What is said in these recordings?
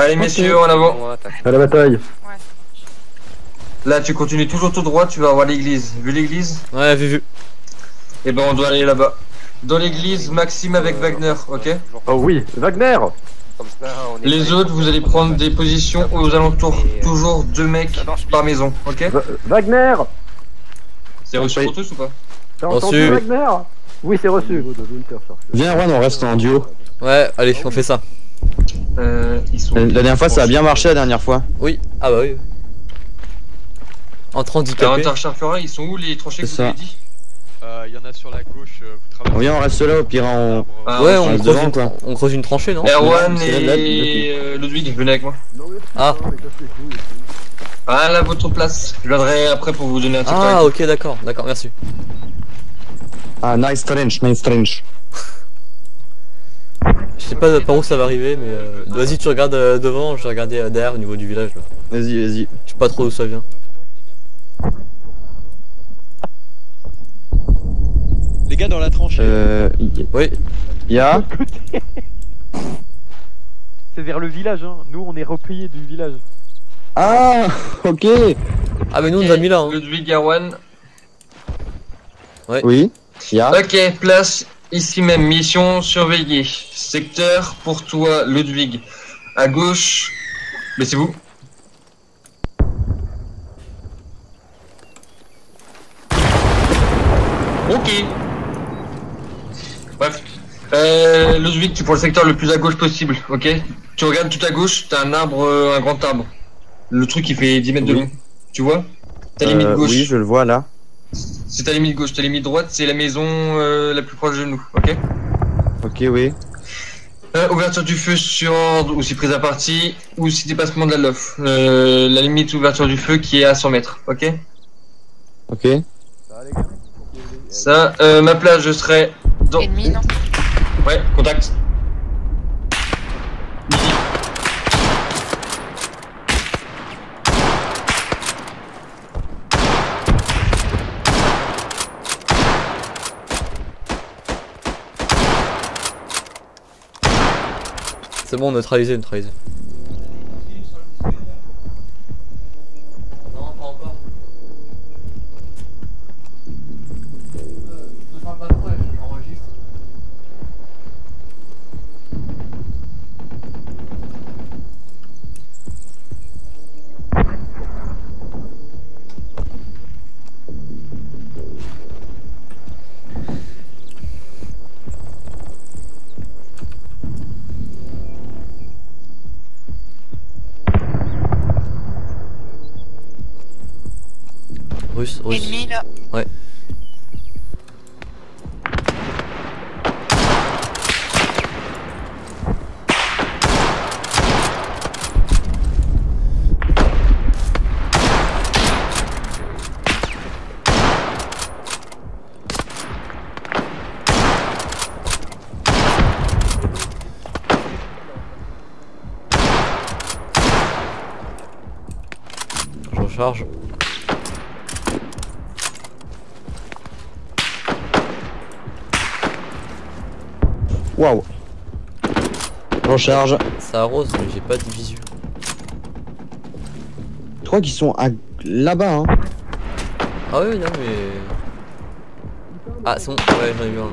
Allez messieurs, en avant. À la bataille. Là tu continues toujours tout droit, tu vas avoir l'église. Vu l'église? Ouais, vu. Et ben on doit aller là-bas. Dans l'église, Maxime avec Wagner, ok? Oh oui, Wagner. Comme ça, on est Les autres, vous allez prendre des positions aux alentours. Toujours 2 mecs par maison, ok? Wagner. C'est reçu Oui. pour tous ou pas? T'as Reçu. entendu Wagner? Oui, c'est reçu. Viens Erwan, on reste en duo. Ouais, allez, on fait ça. Ils sont... La dernière fois ça a bien marché la dernière fois. Oui, ah bah oui. Entre handicapés. Intercharfera, ils sont où les tranchées que C'est vous ça. avez dit? Il y en a sur la gauche, vous traversez. Viens on reste là au pire on... Ah, Ouais, on on reste creuse, devant, quoi. on creuse une tranchée, non? Erwan C'est là, et Ludwig, venez avec moi. Ah. Ah là, votre place. Je viendrai après pour vous donner un truc. Ah, ok, d'accord, merci. Ah nice trench, nice trench. Je sais pas par où ça va arriver, mais vas-y, tu regardes devant, je vais regarder derrière au niveau du village là. Vas-y, vas-y. Je sais pas trop d'où ça vient. Les gars dans la tranchée. Oui. Y'a C'est vers le village, hein. Nous, on est repliés du village. Ah ok. Ah, mais nous on nous a mis là. Hein. Ludwig, Erwan. Oui. Y'a. Ok, place ici même. Mission surveillée. Secteur pour toi, Ludwig. À gauche. Mais c'est vous. Ok. Bref. Ludwig, tu prends le secteur le plus à gauche possible, ok? Tu regardes tout à gauche, t'as un arbre, un grand arbre. Le truc qui fait 10 mètres de Oui. long. Tu vois? Ta limite gauche. Oui je le vois là. C'est ta limite gauche, ta limite droite, c'est la maison la plus proche de nous, ok? Ok oui. Ouverture du feu sur ordre ou si prise à partie ou si dépassement de la LOF. La limite ouverture du feu qui est à 100 mètres, ok? Ok. Ça, ma place, je serai dans... Ennemi, non? Ouais, contact. C'est bon, neutralisé. Non, pas encore. Enregistre. Russe. Ennemi, là. Ouais. Je recharge. Waouh. Recharge. Ça arrose, mais j'ai pas de visu. Je crois qu'ils sont là-bas hein. Ah ouais, non mais... Ah, c'est bon, ouais, j'en ai vu un.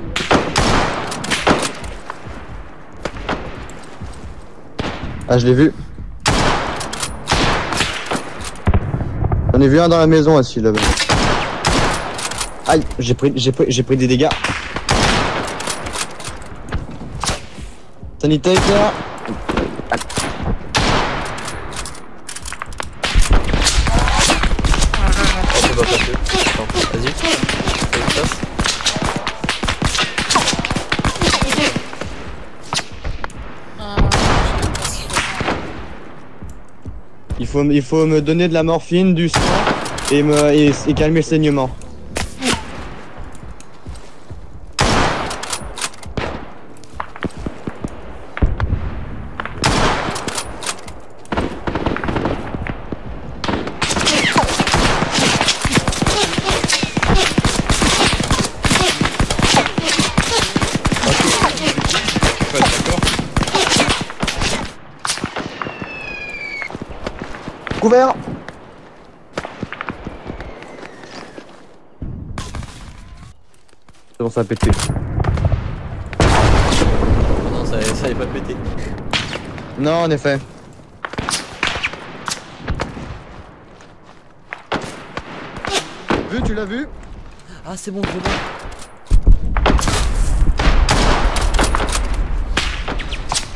Ah je l'ai vu. J'en ai vu un dans la maison aussi là-bas. Aïe, j'ai pris des dégâts. Sanitaire. Oh, on peut pas passer. Attends, vas-y. Fais une passe. Il faut me donner de la morphine, du sang et calmer le saignement. Couvert. C'est bon, ça a pété. Non, ça allait pas péter. Non, en effet. Tu l'as vu? Ah, c'est bon, je vois.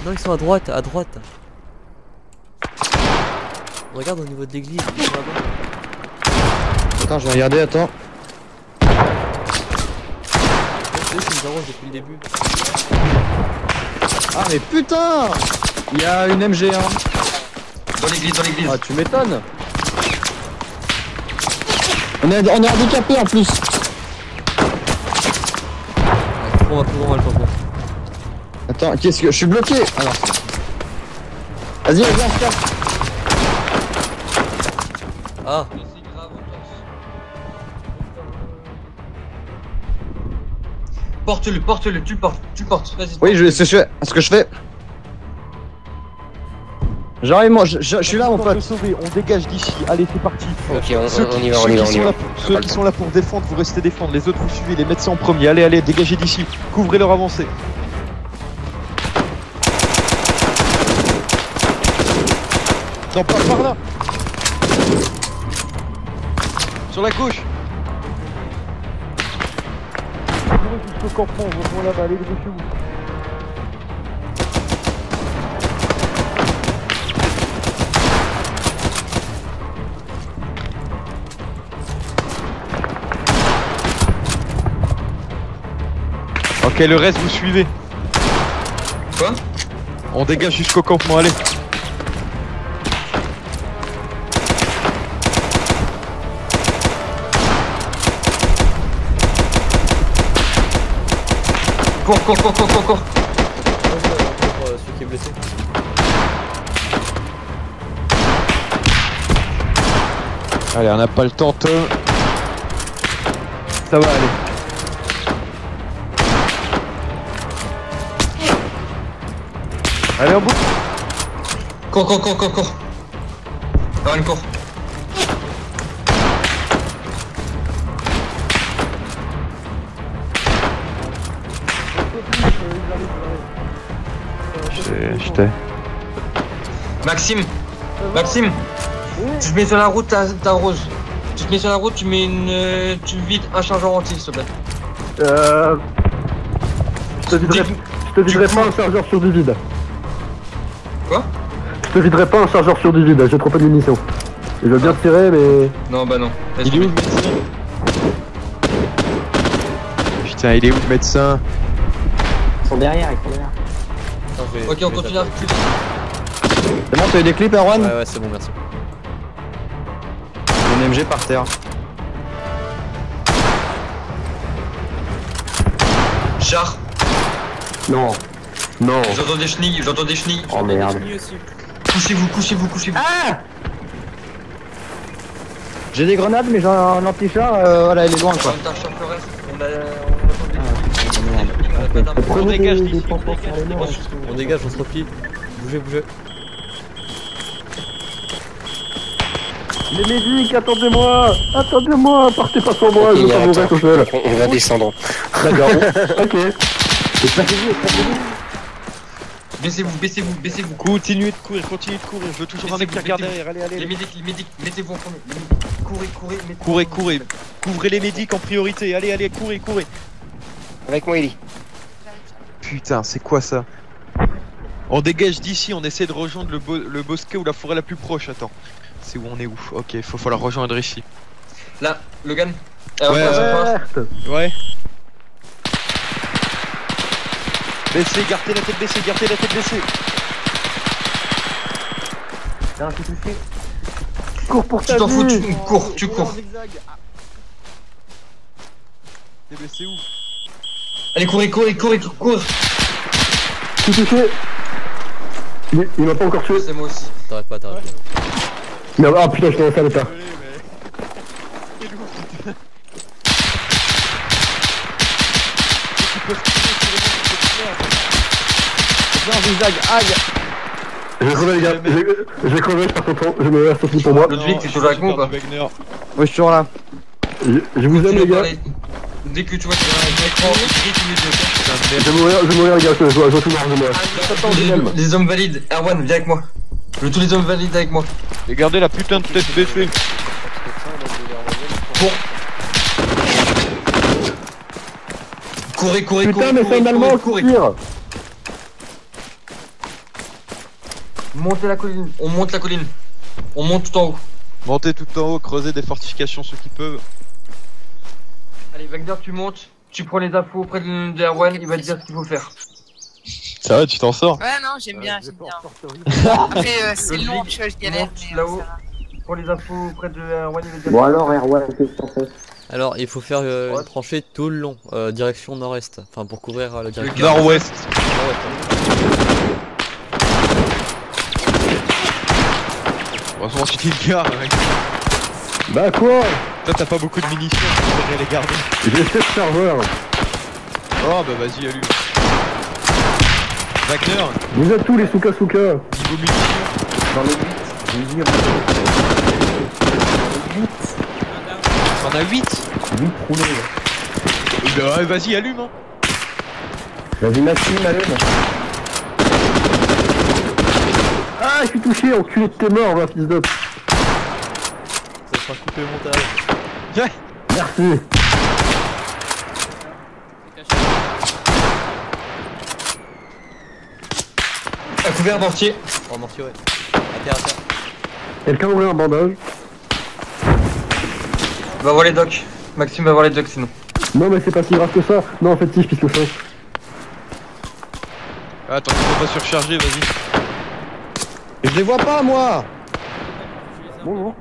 Non, ils sont à droite, à droite. Regarde au niveau de l'église, ils sont là-bas. Attends, je vais regarder, attends. C'est eux qui nous arrosent depuis le début. Ah mais putain! Il y a une MG1. Dans l'église, dans l'église. Ah tu m'étonnes. On est handicapé en plus. On va pouvoir le tampon. Attends, qu'est-ce que... Je suis bloqué. Ah non. Vas-y, on se casse. Ah, Porte-le, porte-le, tu le portes, vas-y. Oui, c'est ce que je fais. J'arrive, moi, je suis là, mon pote. On dégage d'ici, allez, c'est parti. Ok, on y va, on y va, on y va. Ceux qui sont là pour défendre, vous restez défendre. Les autres, vous suivez, les médecins en premier. Allez, allez, dégagez d'ici. Couvrez leur avancée. Non, pas par là. Sur la gauche. Jusqu'au campement, on va là-bas, allez, dépêchez-vous. Ok, le reste vous suivez. Quoi? On dégage jusqu'au campement, allez. Cours. pour celui qui est blessé. Allez, on n'a pas le temps, Tom. Ça va aller. Allez, en boucle. Cours. Caroline, cours. J'étais. Maxime, tu te mets sur la route, ta rose. Tu te mets sur la route, tu vides un chargeur entier, s'il te plaît. Je te viderai pas un chargeur sur du vide. Quoi? Je te viderai pas un chargeur sur du vide, j'ai trop peu de munitions. Je veux bien tirer, mais... Non, bah non. Laisse Il est où le tomber. médecin? Putain, il est où le médecin? Ils sont derrière, ils sont derrière. Attends, je vais- Ok, je on vais continue à taper. reculer. C'est bon, t'as eu des clips, Erwan? Ouais, c'est bon, merci. Il y a une MG par terre. Char, Non. j'entends des chenilles. Oh merde. Couchez-vous. Ah! J'ai des grenades, mais j'ai un anti-char, voilà, il est loin, quoi. On a un char Flores, on attend des chenilles. On dégage d'ici. On dégage, on se replie. Bougez. Les médics, attendez-moi, partez pas sur moi, Ok, je veux pas attends. mourir tout seul. On va descendre. D'accord, ok. Baissez-vous. Continuez de courir. Je veux toujours un mec qui regarde Mettez-vous. derrière. Allez. Les médics, mettez-vous en premier. Courez. Courez. Couvrez les médics en priorité. Allez, courez. Avec moi, Ellie. Putain, c'est quoi ça? On dégage d'ici, on essaie de rejoindre le bosquet ou la forêt la plus proche. Attends, c'est où on est où? Ok, faut falloir rejoindre ici. Là, Logan. Ouais, Alerte. Ouais. Baissez, gardez la tête baissée. Cours pour ta Tu t'en fous, vie. tu cours. T'es baissé où? Allez, courez. Tu touché. Il m'a pas encore tué. C'est moi aussi. T'arrêtes pas. Mais ah putain, je savais pas. Viens, zigzag, aïe. Je vais crever les gars, je vais crever, je pars contre, je me reste aussi pour moi. Ludwig, t'es toujours avec moi ou pas? Ouais, je suis toujours là. Je vous aime les gars. Dès que tu vois qu'il y a un écran, écris tous les deux. Je vais mourir les gars, je vois tout noir, je meurs. Attends, je m'aime. Les hommes valides, Erwan, viens avec moi. Je veux tous les hommes valides avec moi. Et gardez la putain de tête baissée. Bon. Courez, courez, Putain, courez, mais c'est un Allemand qui tire. Montez la colline, on monte la colline. On monte tout en haut. Montez tout en haut, creusez des fortifications ceux qui peuvent. Allez, Wagner, tu montes, tu prends les infos auprès de Erwan, il va te dire ce qu'il faut faire. Ça va, tu t'en sors? Ouais, non, j'aime bien, j'aime bien. Après, c'est long, je galère, Monte mais là-haut, ça va. prends les infos auprès de Erwan, il va te dire. Bon alors Erwan, qu'est-ce que t'en fais? Alors, il faut faire une tranchée tout le long, direction nord-est. Enfin, pour couvrir la direction Nord-ouest. Heureusement si tu le gardes, mec. Bah quoi? Toi t'as pas beaucoup de munitions, tu devrais les garder. J'ai 7 serveurs. Oh bah vas-y, allume. Wagner, Vous êtes tous les souka. niveau munitions. Dans les 8. T'en as 8? 8 roulés. Bah vas-y, allume hein. Vas-y Maxime, allume. Ah, je suis touché, enculé de tes morts, va, fils de... Ça sera coupé au montage. Ouais. Merci. Un couvert mortier. Oh, mortier, ouais. À terre, à terre. Quelqu'un ouvre un bandage? Va voir les docks. Maxime va voir les docks sinon. Non mais c'est pas si grave que ça. Non en fait si, je pisse le sang. Attends, faut pas surcharger, vas-y. Je les vois pas, moi. Bonjour.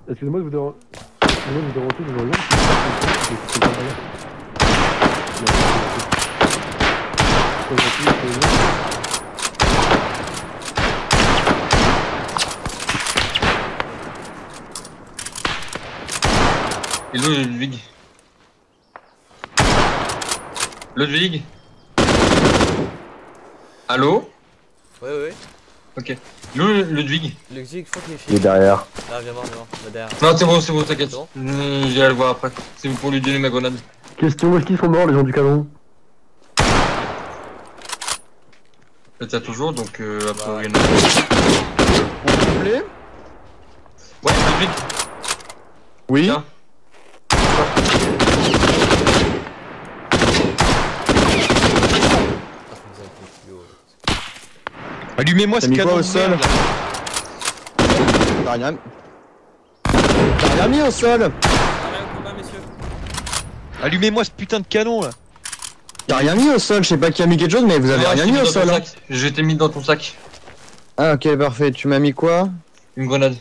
Excusez-moi de vous déranger. Excusez-moi de vous déranger, je vous regarde. Et Ludwig. Ludwig. Allô? Ouais, ouais. Ok. Ludwig. Ludwig, je crois qu'il est Il est chez. derrière. Ah, viens voir, là, derrière. Non, c'est bon, t'inquiète. C'est bon J'irai le voir après. C'est pour lui donner ma grenade. Question, où est-ce qu'ils sont morts les gens du canon? Là, t'as toujours, donc a priori, non. Vous plaît? Ouais, Ludwig. Oui. Tiens. Allumez-moi ce T'as mis canon quoi au de sol? merde, là. T'as rien... T'as rien mis au sol. Allumez-moi ce putain de canon là. T'as rien mis au sol, je sais pas qui a mis quelque chose, mais vous avez Non, rien je t'ai mis au dans ton sol. Hein. sac. Je t'ai mis dans ton sac. Ah ok, parfait. Tu m'as mis quoi? Une grenade.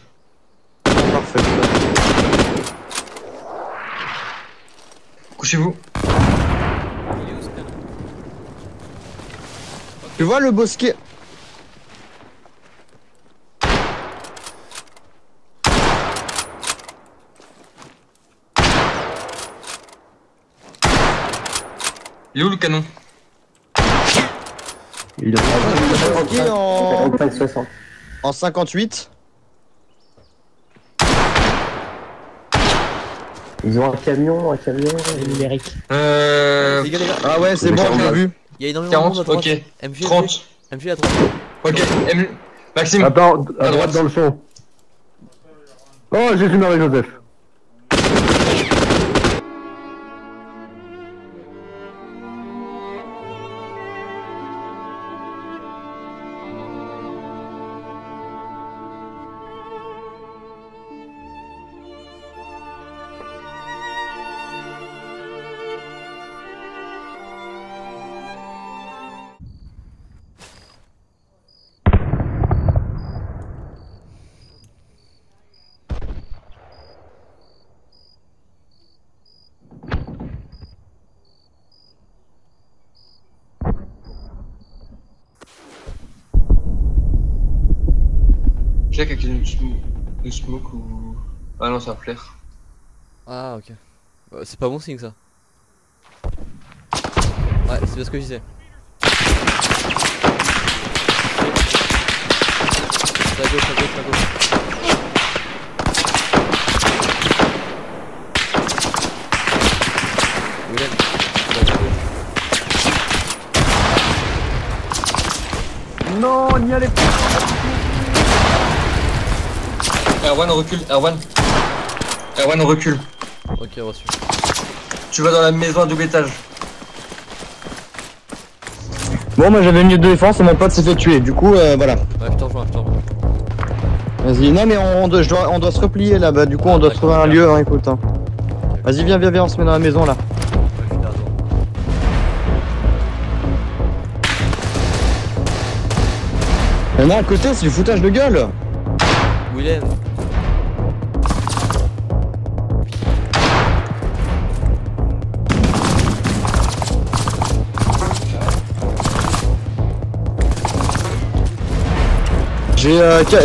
Parfait. Couchez-vous. Tu vois le bosquet? Il est où le canon? Il est Bosquet en 58. Ils ont un camion numérique. Les gars, Ah ouais, c'est bon, j'ai vu. il y a énormément de 40, monde à droite. ok. MG, 30. MG à droite. Ok. Maxime. Attends, à À droite droite. dans le champ. Oh, Jésus Marie Joseph. Check avec une smoke ou. Ah non, c'est un flair. Ah, ok. C'est pas bon signe ça. Ouais, c'est bien ce que je disais. à gauche, à gauche, à gauche. Willem, à gauche. Non, n'y allez pas. Erwan recule, Erwan. Erwan recule. Ok, reçu. Tu vas dans la maison à double étage. Bon, moi j'avais mis de défense et mon pote s'est fait tuer. Du coup, voilà. Ouais, je te rejoins, je te rejoins. Vas-y, non mais on doit se replier là, bah du coup on doit trouver un lieu, hein, écoute. Hein. Vas-y, viens, on se met dans la maison là. Ouais, je suis derrière toi. Il y en a à côté, c'est du foutage de gueule. Willem.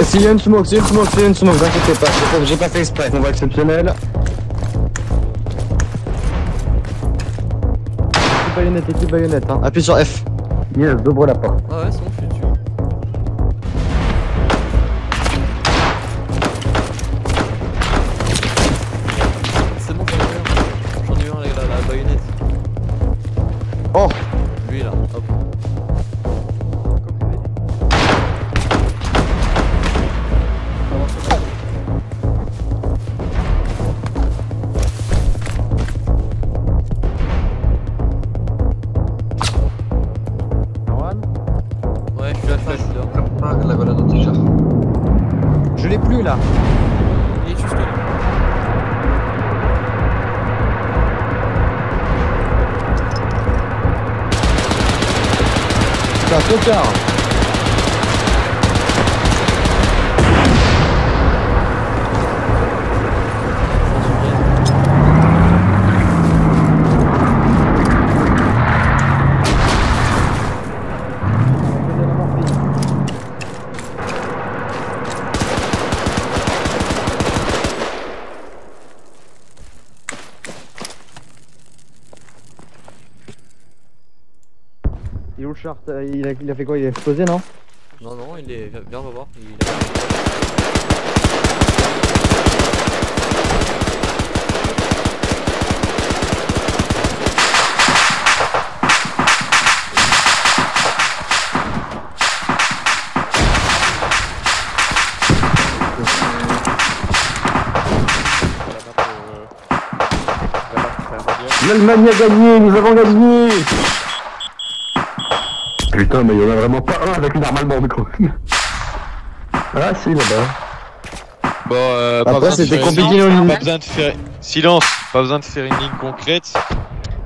S'il y a une smoke, vous inquiétez pas, j'ai pas fait exprès. Combat exceptionnel. Équipe baïonnette, hein. Appuie sur F. Yes, d'ouvre la porte. Ah ouais, c'est bon, je suis dessus. C'est bon, j'en ai eu un, la baïonnette. Oh. Lui là, hop. Ouais, je suis là, je suis là. Prépare la balade dans tes chars. Je l'ai plus là. Il est juste là. C'est un tocard. Il est où le char? Il a fait quoi? Il a explosé, non? Non, non, il est. Viens, on va voir. L'Allemagne a gagné, nous avons gagné. Putain, mais il y en a vraiment pas un avec une arme allemande, quoi. Ah si, là-bas. Bon, Après, c'était compliqué pas au ligne. besoin de faire... Silence, pas besoin de faire une ligne concrète.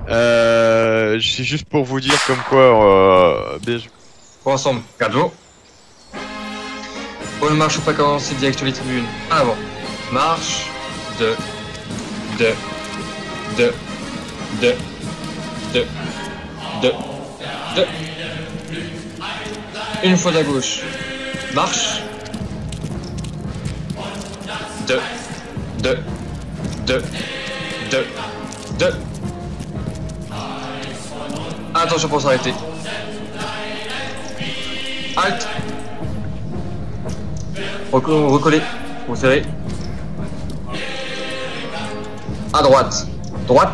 C'est juste pour vous dire comme quoi... Pour ensemble, cadeau. Pour le marche ou pas commencer direct les tribunes. En avant. Marche. 2. Une fois à gauche. Marche. 2. Attention pour s'arrêter. Halt. Recoller. Resserrer. À droite. Droite.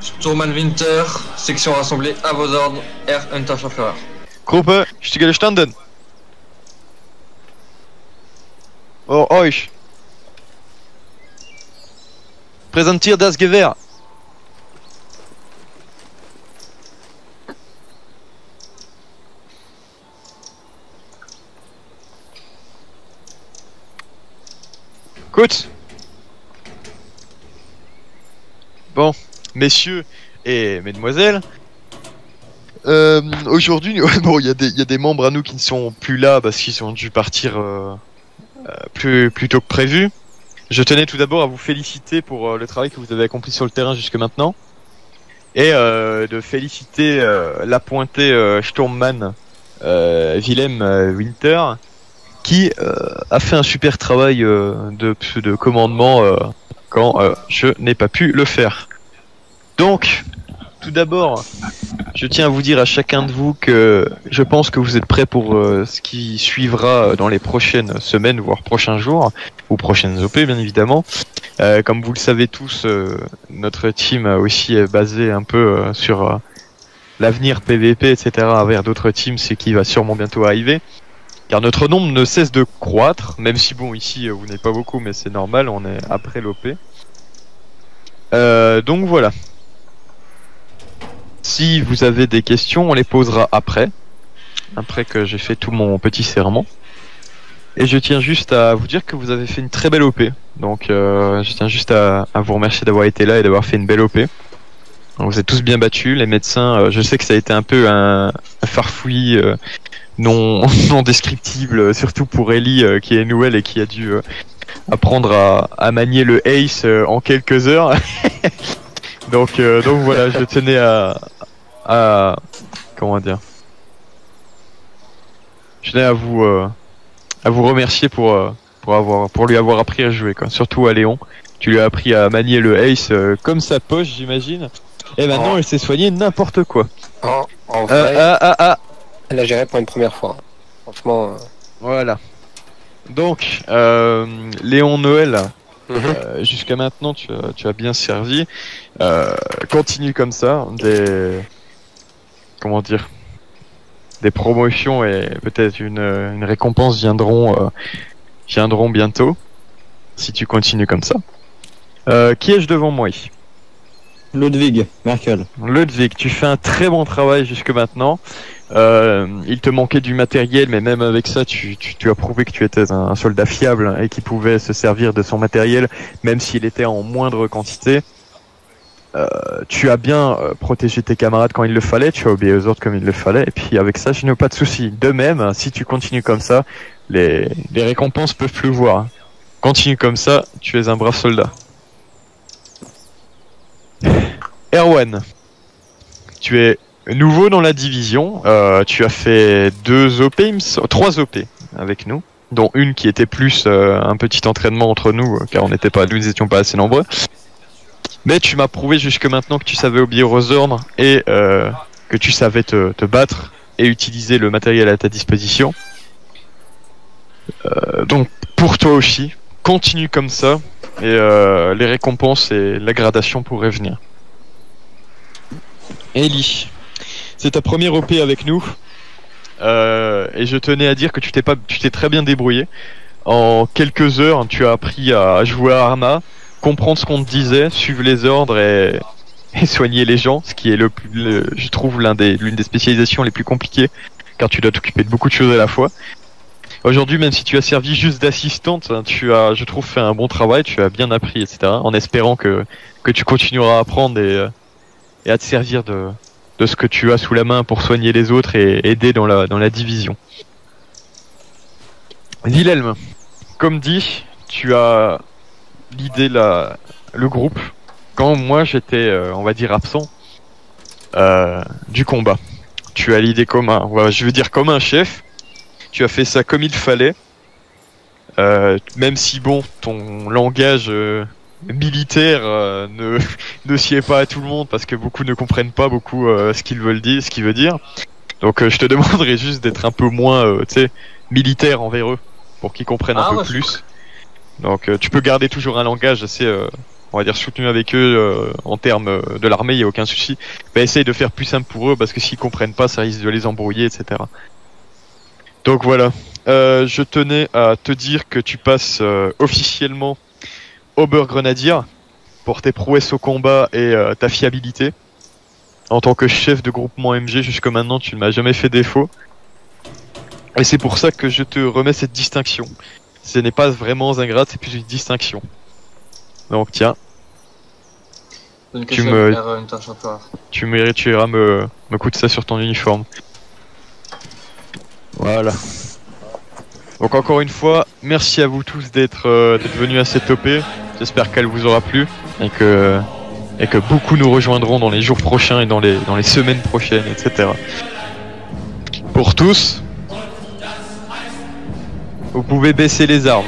Sturman Winter, section rassemblée à vos ordres, Herr Unterschaffer. Gruppe, Stiegele standen. Oh, euch. Präsentiert das Gewehr. Gut. Bon, messieurs et mesdemoiselles, aujourd'hui, bon, il y a des membres à nous qui ne sont plus là parce qu'ils ont dû partir plus tôt que prévu. Je tenais tout d'abord à vous féliciter pour le travail que vous avez accompli sur le terrain jusque maintenant et de féliciter l'appointé Sturmmann Wilhelm Winter qui a fait un super travail de commandement quand je n'ai pas pu le faire. Donc, Tout d'abord, je tiens à vous dire à chacun de vous que je pense que vous êtes prêts pour ce qui suivra dans les prochaines semaines, voire prochains jours, ou prochaines OP bien évidemment. Comme vous le savez tous, notre team aussi est basé un peu sur l'avenir PVP, etc. vers d'autres teams, c'est qui va sûrement bientôt arriver. Car notre nombre ne cesse de croître, même si bon ici vous n'êtes pas beaucoup, mais c'est normal, on est après l'OP. Donc voilà. Si vous avez des questions, on les posera après que j'ai fait tout mon petit serment. Et je tiens juste à vous dire que vous avez fait une très belle OP. Donc je tiens juste à vous remercier d'avoir été là et d'avoir fait une belle OP. Donc, vous êtes tous bien battus, les médecins. Je sais que ça a été un peu un farfouillis non descriptible, surtout pour Ellie qui est nouvelle et qui a dû apprendre à manier le ace en quelques heures. donc voilà, je tenais à comment dire, je tenais à vous remercier pour lui avoir appris à jouer, quoi. Surtout à Léon, tu lui as appris à manier le ace comme sa poche, j'imagine. Et maintenant, elle s'est soignée n'importe quoi. En vrai, elle a géré pour une première fois. Franchement. Voilà. Donc, Léon Noël, jusqu'à maintenant, tu as bien servi. Continue comme ça. Comment dire, des promotions et peut-être une récompense viendront bientôt si tu continues comme ça. Qui ai-je devant moi ici? Ludwig, Merkel. Ludwig, tu fais un très bon travail jusque maintenant. Il te manquait du matériel, mais même avec ça, tu as prouvé que tu étais un soldat fiable et qui pouvait se servir de son matériel, même s'il était en moindre quantité. Tu as bien protégé tes camarades quand il le fallait, tu as obéi aux ordres comme il le fallait, et puis avec ça, je n'ai pas de souci. De même, si tu continues comme ça, les récompenses peuvent pleuvoir. Continue comme ça, tu es un brave soldat. Erwan, tu es nouveau dans la division, tu as fait 3 OP avec nous, dont une qui était plus un petit entraînement entre nous, car nous n'étions pas assez nombreux. Mais tu m'as prouvé jusque maintenant que tu savais obéir aux ordres et que tu savais te battre et utiliser le matériel à ta disposition. Donc pour toi aussi, continue comme ça et les récompenses et la gradation pourraient venir. Ellie, c'est ta première OP avec nous et je tenais à dire que tu t'es très bien débrouillé. En quelques heures, tu as appris à jouer à Arma, comprendre ce qu'on te disait, suivre les ordres et soigner les gens, ce qui est je trouve l'une des spécialisations les plus compliquées, car tu dois t'occuper de beaucoup de choses à la fois. Aujourd'hui, même si tu as servi juste d'assistante, tu as, je trouve, fait un bon travail, tu as bien appris, etc. En espérant que tu continueras à apprendre et à te servir de ce que tu as sous la main pour soigner les autres et aider dans la division. Wilhelm, comme dit, tu as l'idée le groupe quand moi j'étais on va dire absent du combat. Tu as l'idée comme je veux dire comme un chef. Tu as fait ça comme il fallait, même si bon ton langage militaire ne sied pas à tout le monde parce que beaucoup ne comprennent pas beaucoup ce qu'il veut dire. Donc je te demanderais juste d'être un peu moins militaire envers eux pour qu'ils comprennent un peu plus. Donc tu peux garder toujours un langage assez on va dire soutenu avec eux en termes de l'armée, il n'y a aucun souci. Mais essaye de faire plus simple pour eux parce que s'ils comprennent pas, ça risque de les embrouiller, etc. Donc voilà, je tenais à te dire que tu passes officiellement Obergrenadier pour tes prouesses au combat et ta fiabilité. En tant que chef de groupement MG, jusque maintenant, tu ne m'as jamais fait défaut. Et c'est pour ça que je te remets cette distinction. Ce n'est pas vraiment un grade, c'est plus une distinction. Donc tiens. Tu iras me coudre ça sur ton uniforme. Voilà. Donc encore une fois, merci à vous tous d'être venus à cette OP. J'espère qu'elle vous aura plu et que beaucoup nous rejoindront dans les jours prochains et dans les semaines prochaines, etc. Pour tous, vous pouvez baisser les armes.